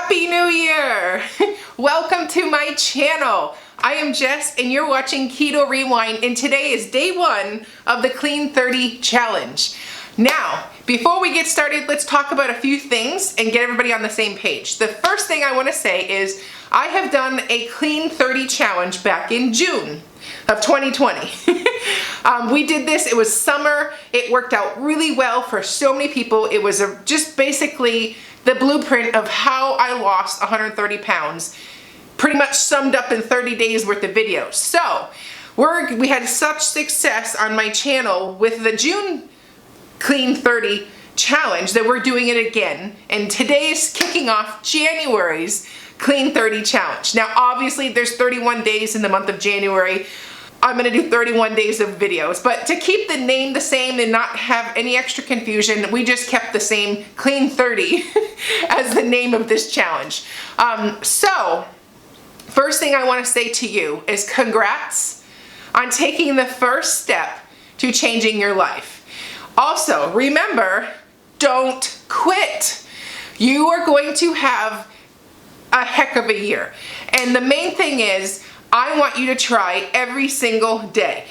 Happy New Year! Welcome to my channel. I am Jess and you're watching Keto Rewind, and today is day one of the Clean 30 challenge. Now, before we get started, let's talk about a few things and get everybody on the same page. The first thing I want to say is I have done a Clean 30 challenge back in June of 2020. We did this, it was summer, it worked out really well for so many people. It was just basically the blueprint of how I lost 130 pounds, pretty much summed up in 30 days worth of videos. So we had such success on my channel with the June Clean 30 challenge that we're doing it again, and today's kicking off January's Clean 30 challenge. Now obviously there's 31 days in the month of January. I'm gonna do 31 days of videos, but to keep the name the same and not have any extra confusion, we just kept the same Clean 30 as the name of this challenge. So first thing I want to say to you is congrats on taking the first step to changing your life. Also, remember, don't quit. You are going to have a heck of a year. And the main thing is, I want you to try every single day.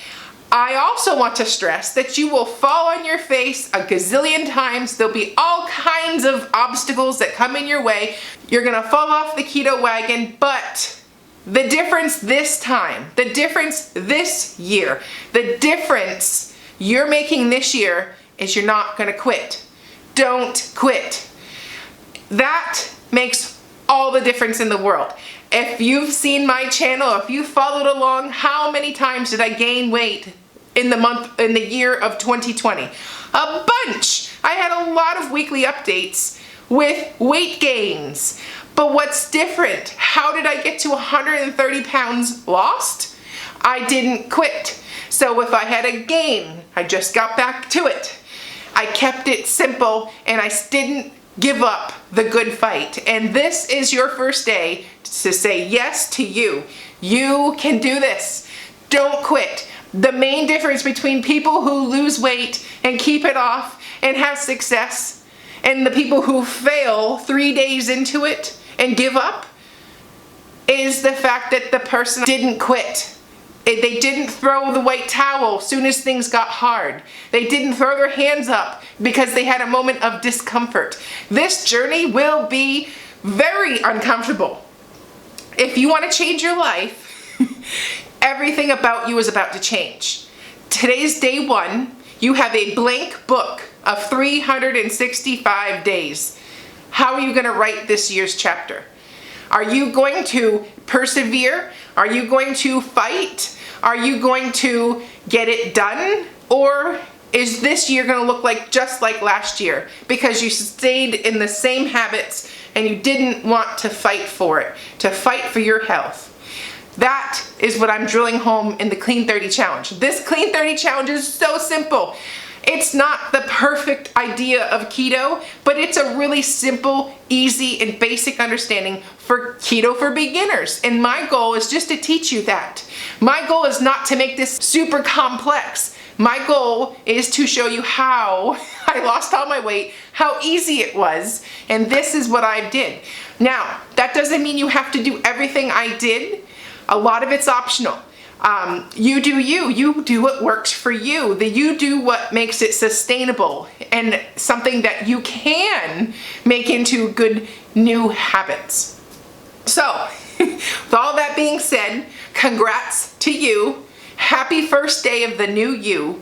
I also want to stress that you will fall on your face a gazillion times. There'll be all kinds of obstacles that come in your way. You're gonna fall off the keto wagon, but the difference this time, the difference this year, the difference you're making this year is you're not gonna quit. Don't quit. That makes all the difference in the world. If you've seen my channel, if you followed along, how many times did I gain weight in the year of 2020? A bunch. I had a lot of weekly updates with weight gains. But what's different? How did I get to 130 pounds lost? I didn't quit. So if I had a gain, I just got back to it. I kept it simple and I didn't give up the good fight. And this is your first day to say yes to you. You can do this. Don't quit. The main difference between people who lose weight and keep it off and have success and the people who fail 3 days into it and give up is the fact that the person didn't quit. They didn't throw the white towel as soon as things got hard. They didn't throw their hands up because they had a moment of discomfort. This journey will be very uncomfortable. If you want to change your life, everything about you is about to change. Today's day one. You have a blank book of 365 days. How are you going to write this year's chapter? Are you going to persevere? Are you going to fight? Are you going to get it done? Or is this year going to look like just like last year because you stayed in the same habits and you didn't want to fight for it, to fight for your health? That is what I'm drilling home in the Clean 30 challenge. This Clean 30 challenge is so simple. It's not the perfect idea of keto, but it's a really simple, easy, and basic understanding for keto for beginners. And my goal is just to teach you that. My goal is not to make this super complex. My goal is to show you how I lost all my weight, how easy it was, and this is what I did. Now, that doesn't mean you have to do everything I did. A lot of it's optional. You do you. You do what works for you. You do what makes it sustainable and something that you can make into good new habits. So, with all that being said, congrats to you. Happy first day of the new you.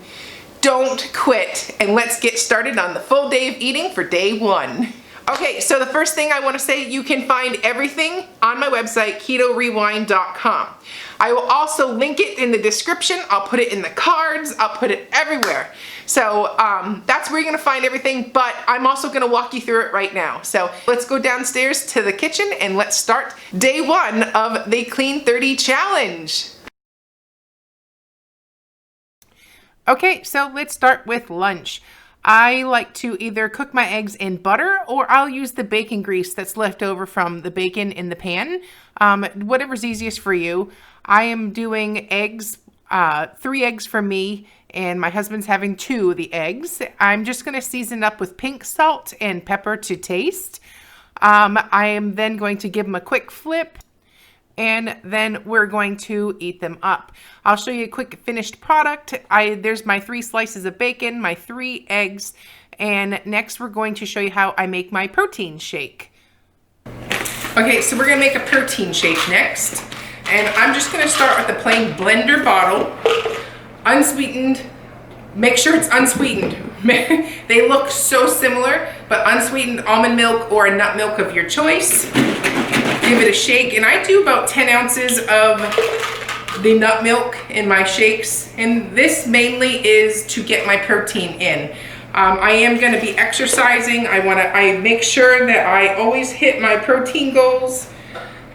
Don't quit, and let's get started on the full day of eating for day one. Okay, so the first thing I want to say, you can find everything on my website, KetoRewind.com. I will also link it in the description. I'll put it in the cards. I'll put it everywhere. So that's where you're going to find everything, but I'm also going to walk you through it right now. So let's go downstairs to the kitchen and let's start day one of the Clean 30 challenge. Okay, so let's start with lunch. I like to either cook my eggs in butter or I'll use the bacon grease that's left over from the bacon in the pan. Whatever's easiest for you. I am doing eggs, 3 eggs for me, and my husband's having 2 of the eggs. I'm just going to season up with pink salt and pepper to taste. I am then going to give them a quick flip, and then we're going to eat them up. I'll show you a quick finished product. There's my 3 slices of bacon, my 3 eggs, and next we're going to show you how I make my protein shake. Okay, so we're gonna make a protein shake next. And I'm just gonna start with the plain blender bottle, unsweetened. Make sure it's unsweetened. They look so similar, but unsweetened almond milk or a nut milk of your choice. Give it a shake, and I do about 10 ounces of the nut milk in my shakes, and this mainly is to get my protein in. I am going to be exercising. I make sure that I always hit my protein goals,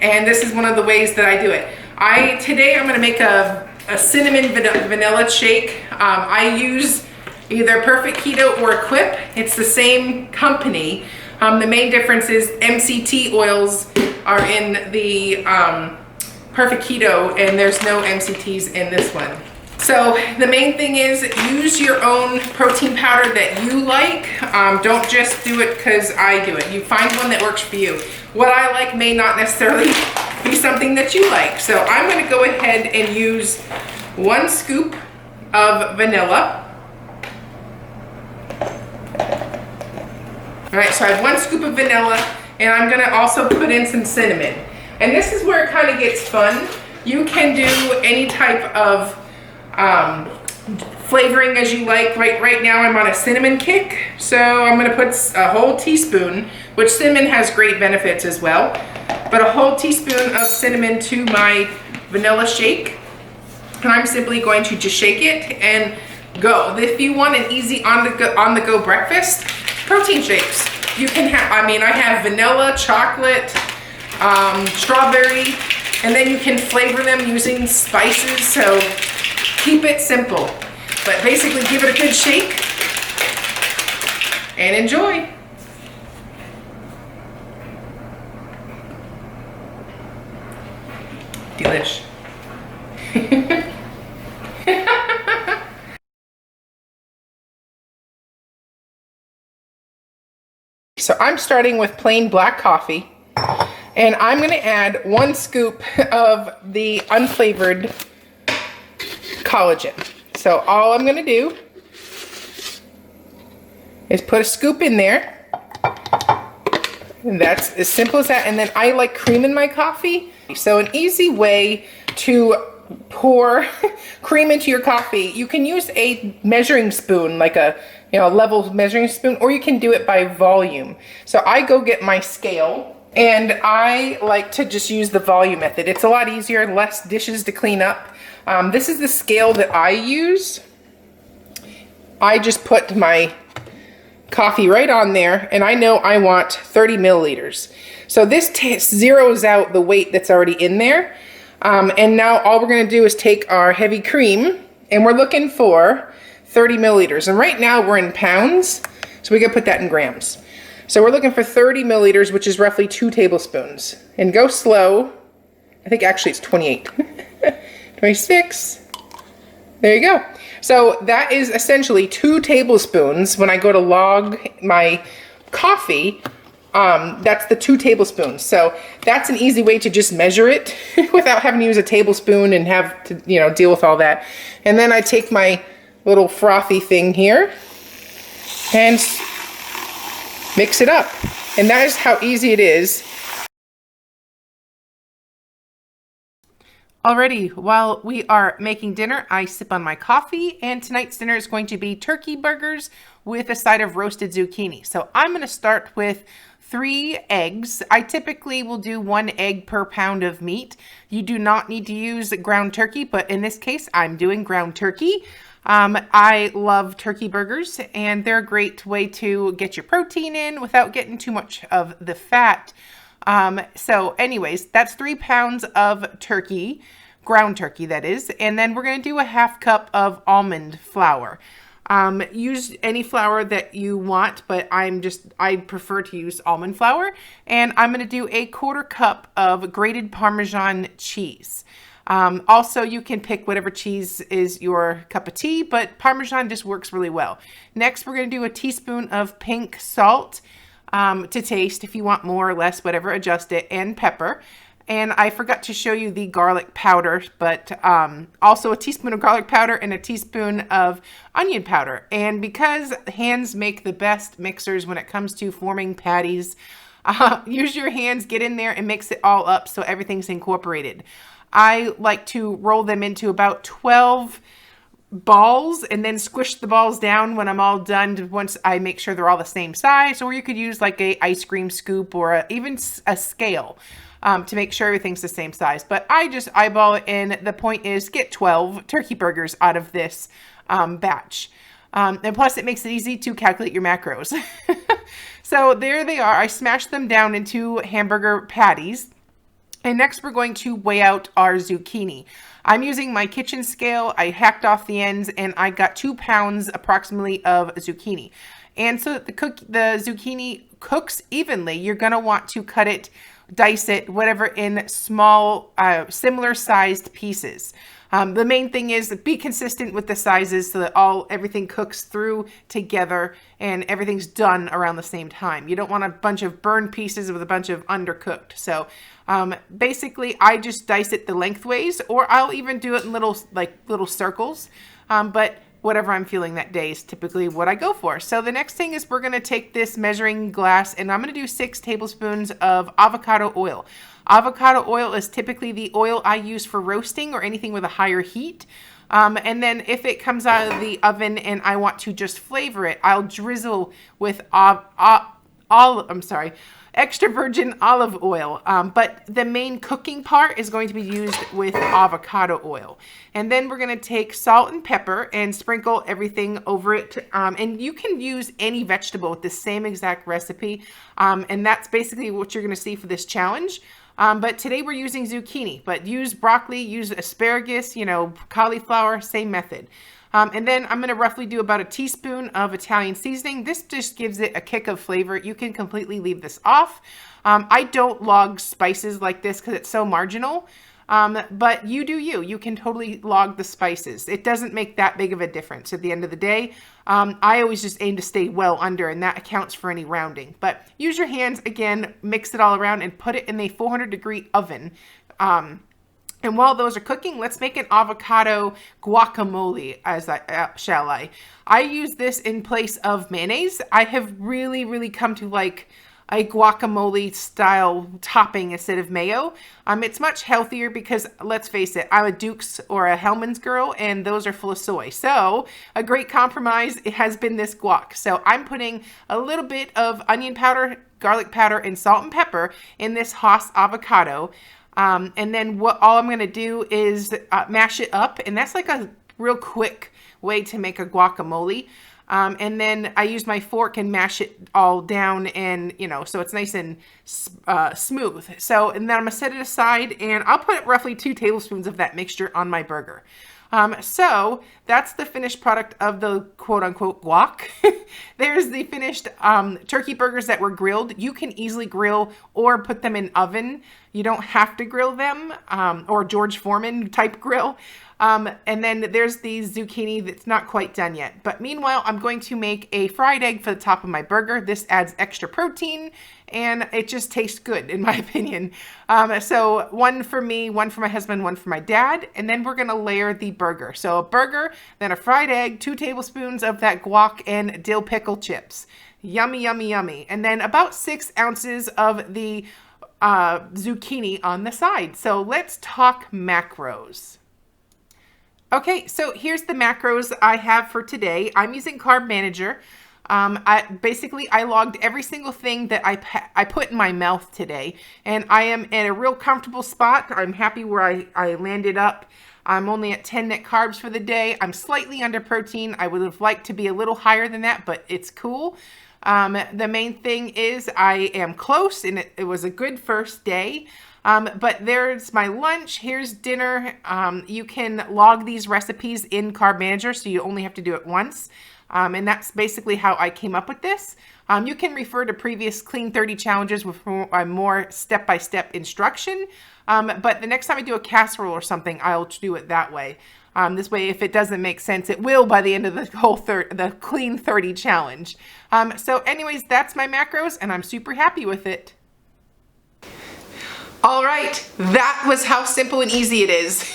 and this is one of the ways that I do it. Today I'm going to make a cinnamon vanilla shake. I use either Perfect Keto or Equip. It's the same company. The main difference is MCT oils are in the Perfect Keto, and there's no MCTs in this one. So the main thing is use your own protein powder that you like. Don't just do it because I do it. You find one that works for you. What I like may not necessarily be something that you like. So I'm going to go ahead and use 1 scoop of vanilla. All right, so I have 1 scoop of vanilla, and I'm gonna also put in some cinnamon. And this is where it kind of gets fun. You can do any type of flavoring as you like. Right now I'm on a cinnamon kick, so I'm gonna put a whole teaspoon, which cinnamon has great benefits as well, but a whole teaspoon of cinnamon to my vanilla shake. And I'm simply going to just shake it and go. If you want an easy on the go breakfast, protein shakes. You can have, I have vanilla, chocolate, strawberry, and then you can flavor them using spices, so keep it simple. But basically give it a good shake and enjoy. Delish. So I'm starting with plain black coffee, and I'm going to add 1 scoop of the unflavored collagen. So all I'm going to do is put a scoop in there, and that's as simple as that. And then I like cream in my coffee. So an easy way to pour cream into your coffee, you can use a measuring spoon, like a level measuring spoon, or you can do it by volume. So I go get my scale, and I like to just use the volume method. It's a lot easier, less dishes to clean up. This is the scale that I use. I just put my coffee right on there, and I know I want 30 milliliters. So this zeroes out the weight that's already in there. And now all we're gonna do is take our heavy cream, and we're looking for 30 milliliters. And right now we're in pounds, so we gotta put that in grams. So we're looking for 30 milliliters, which is roughly 2 tablespoons. And go slow. I think actually it's 28. 26. There you go. So that is essentially 2 tablespoons. When I go to log my coffee, that's the 2 tablespoons. So that's an easy way to just measure it without having to use a tablespoon and have to, deal with all that. And then I take my little frothy thing here and mix it up. And that is how easy it is. Alrighty, while we are making dinner, I sip on my coffee, and tonight's dinner is going to be turkey burgers with a side of roasted zucchini. So I'm going to start with 3 eggs. I typically will do 1 egg per pound of meat. You do not need to use ground turkey, but in this case, I'm doing ground turkey. I love turkey burgers, and they're a great way to get your protein in without getting too much of the fat. So anyways, that's 3 pounds of turkey, ground turkey that is, and then we're going to do a 1/2 cup of almond flour. Use any flour that you want, but I prefer to use almond flour. And I'm going to do a 1/4 cup of grated Parmesan cheese. Also, you can pick whatever cheese is your cup of tea, but Parmesan just works really well. Next, we're going to do a teaspoon of pink salt. to taste. If you want more or less, whatever, adjust it, and pepper. And I forgot to show you the garlic powder, but also a teaspoon of garlic powder and a teaspoon of onion powder. And because hands make the best mixers when it comes to forming patties, use your hands, get in there and mix it all up so everything's incorporated. I like to roll them into about 12 balls and then squish the balls down when I'm all done once I make sure they're all the same size. Or you could use like a ice cream scoop or even a scale to make sure everything's the same size. But I just eyeball it, and the point is get 12 turkey burgers out of this batch. And plus it makes it easy to calculate your macros. So there they are. I smashed them down into hamburger patties. And next we're going to weigh out our zucchini. I'm using my kitchen scale. I hacked off the ends and I got 2 pounds approximately of zucchini. And so that the zucchini cooks evenly, you're going to want to cut it, dice it, whatever, in small, similar sized pieces. The main thing is be consistent with the sizes so that everything cooks through together and everything's done around the same time. You don't want a bunch of burned pieces with a bunch of undercooked. So basically I just dice it the lengthways, or I'll even do it in little circles. But whatever I'm feeling that day is typically what I go for. So the next thing is we're going to take this measuring glass and I'm going to do 6 tablespoons of avocado oil. Avocado oil is typically the oil I use for roasting or anything with a higher heat. And then if it comes out of the oven and I want to just flavor it, I'll drizzle with extra virgin olive oil. But the main cooking part is going to be used with avocado oil. And then we're going to take salt and pepper and sprinkle everything over it. And you can use any vegetable with the same exact recipe. And that's basically what you're going to see for this challenge. But today we're using zucchini, but use broccoli, use asparagus, cauliflower, same method. And then I'm going to roughly do about a teaspoon of Italian seasoning. This just gives it a kick of flavor. You can completely leave this off. I don't log spices like this because it's so marginal. But you do you. You can totally log the spices. It doesn't make that big of a difference at the end of the day. I always just aim to stay well under, and that accounts for any rounding. But use your hands, again, mix it all around and put it in a 400-degree oven. And while those are cooking, let's make an avocado guacamole, shall I? I use this in place of mayonnaise. I have really, really come to like a guacamole style topping instead of mayo. It's much healthier because, let's face it, I'm a Duke's or a Hellman's girl and those are full of soy. So a great compromise has been this guac. So I'm putting a little bit of onion powder, garlic powder, and salt and pepper in this Haas avocado. And then all I'm going to do is mash it up. And that's like a real quick way to make a guacamole. And then I use my fork and mash it all down and, so it's nice and smooth. So, and then I'm going to set it aside and I'll put roughly 2 tablespoons of that mixture on my burger. So that's the finished product of the quote unquote guac. There's the finished turkey burgers that were grilled. You can easily grill or put them in oven. You don't have to grill them or George Foreman type grill. And then there's the zucchini that's not quite done yet. But meanwhile, I'm going to make a fried egg for the top of my burger. This adds extra protein and it just tastes good in my opinion. So one for me, one for my husband, one for my dad. And then we're going to layer the burger. So a burger, then a fried egg, 2 tablespoons of that guac and dill pickle chips. Yummy, yummy, yummy. And then about 6 ounces of the zucchini on the side. So let's talk macros. Okay, so here's the macros I have for today. I'm using Carb Manager. I logged every single thing that I put in my mouth today, and I am in a real comfortable spot. I'm happy where I landed up. I'm only at 10 net carbs for the day. I'm slightly under protein. I would have liked to be a little higher than that, but it's cool. The main thing is I am close, and it was a good first day. But there's my lunch. Here's dinner. You can log these recipes in Carb Manager, so you only have to do it once. And that's basically how I came up with this. You can refer to previous Clean 30 challenges with more step-by-step instruction. But the next time I do a casserole or something, I'll do it that way. This way, if it doesn't make sense, it will by the end of the whole the Clean 30 challenge. So anyways, that's my macros, and I'm super happy with it. All right, that was how simple and easy it is.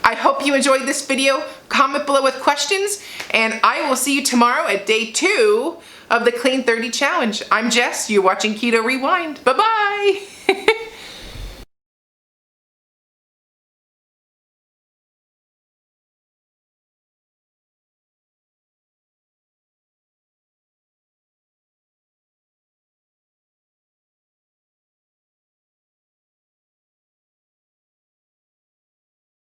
I hope you enjoyed this video. Comment below with questions, and I will see you tomorrow at day 2 of the Clean 30 challenge. I'm Jess, you're watching Keto Rewind. Bye-bye.